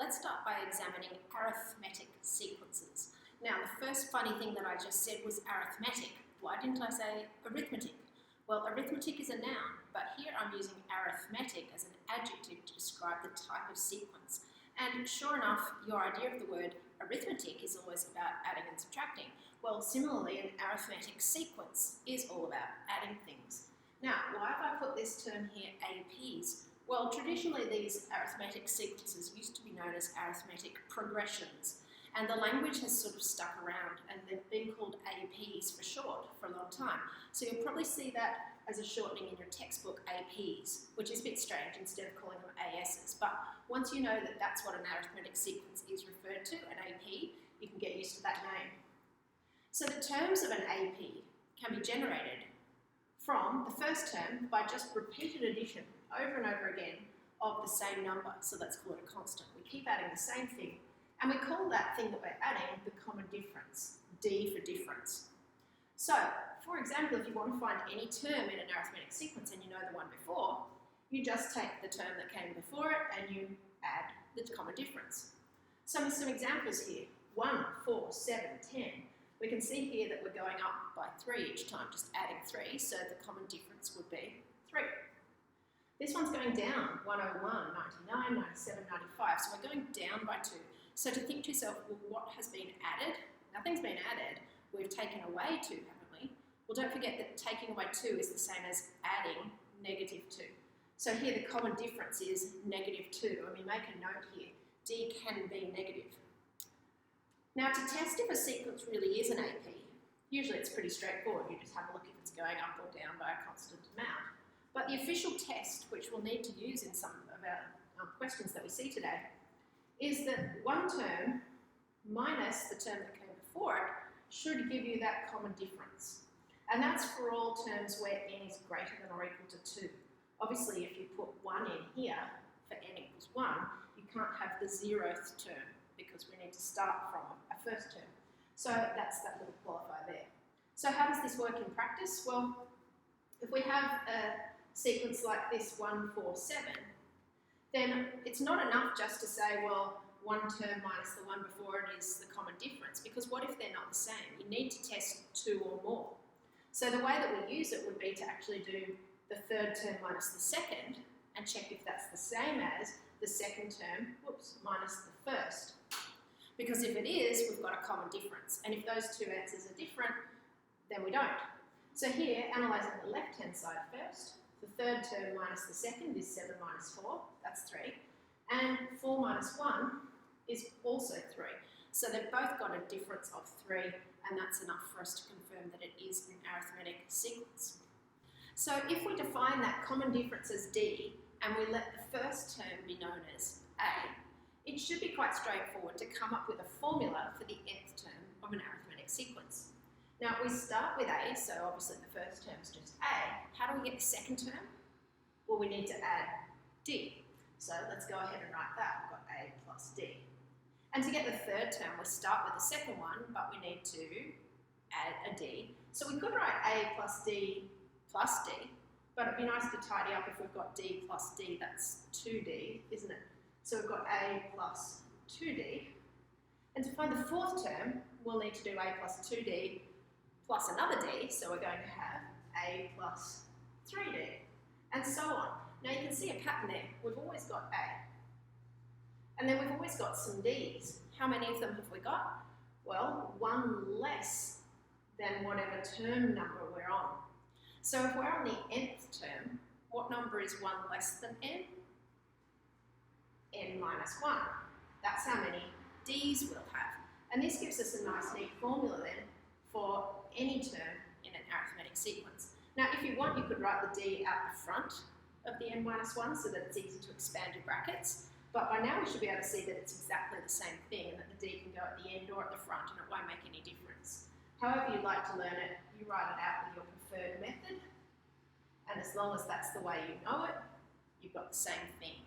let's start by examining arithmetic sequences. Now, the first funny thing that I just said was arithmetic. Why didn't I say arithmetic? Well, arithmetic is a noun, but here I'm using arithmetic as an adjective to describe the type of sequence. And sure enough, your idea of the word arithmetic is always about adding and subtracting. Well, similarly, an arithmetic sequence is all about adding things. Now, why have I put this term here, APs? Well, traditionally these arithmetic sequences used to be known as arithmetic progressions, and the language has sort of stuck around and they've been called APs for short for a long time. So you'll probably see that as a shortening in your textbook, APs, which is a bit strange instead of calling them ASs. But once you know that that's what an arithmetic sequence is referred to, an AP, you can get used to that name. So the terms of an AP can be generated from the first term by just repeated addition over and over again of the same number. So let's call it a constant. We keep adding the same thing, and we call that thing that we're adding the common difference, D for difference. So, for example, if you want to find any term in an arithmetic sequence and you know the one before, you just take the term that came before it and you add the common difference. Some examples here, 1, 4, 7, 10. We can see here that we're going up by 3 each time, just adding 3, so the common difference would be 3. This one's going down, 101, 99, 97, 95, so we're going down by 2. So to think to yourself, well, what has been added? Nothing's been added. We've taken away 2, haven't we? Well, don't forget that taking away 2 is the same as adding negative 2. So here the common difference is negative 2, and we make a note here, D can be negative. Now, to test if a sequence really is an AP, usually it's pretty straightforward. You just have a look if it's going up or down by a constant amount. But the official test, which we'll need to use in some of our questions that we see today, is that one term minus the term that came before it should give you that common difference. And that's for all terms where n is greater than or equal to 2. Obviously, if you put 1 in here for n equals 1, you can't have the 0th term, because we need to start from a first term. So that's that little qualifier there. So how does this work in practice? Well, if we have a sequence like this, 1, 4, 7, then it's not enough just to say, well, one term minus the one before it is the common difference, because what if they're not the same? You need to test 2 or more. So the way that we use it would be to actually do the third term minus the second and check if that's the same as the second term, minus the first. Because if it is, we've got a common difference. And if those two answers are different, then we don't. So here, analysing the left-hand side first, the third term minus the second is 7 minus 4, that's 3. And 4 minus 1 is also 3. So they've both got a difference of 3, and that's enough for us to confirm that it is an arithmetic sequence. So if we define that common difference as D, and we let the first term be known as A, it should be quite straightforward to come up with a formula for the nth term of an arithmetic sequence. Now we start with A, so obviously the first term is just A. How do we get the second term? Well, we need to add D. So let's go ahead and write that. We've got A plus D. And to get the third term, we start with the second one, but we need to add a D. So we could write A plus D, but it'd be nice to tidy up if we've got D plus D, that's 2D, isn't it? So we've got A plus 2D. And to find the fourth term, we'll need to do A plus 2D plus another D, so we're going to have A plus 3D, and so on. Now you can see a pattern there. We've always got A. And then we've always got some D's. How many of them have we got? Well, one less than whatever term number we're on. So if we're on the nth term, what number is 1 less than n? N minus 1. That's how many D's we'll have. And this gives us a nice neat formula then for any term in an arithmetic sequence. Now if you want, you could write the D out the front of the n minus 1 so that it's easy to expand your brackets. But by now we should be able to see that it's exactly the same thing and that the D can go at the end or at the front and it won't make any difference. However you'd like to learn it, you write it out with your preferred method. And as long as that's the way you know it, you've got the same thing.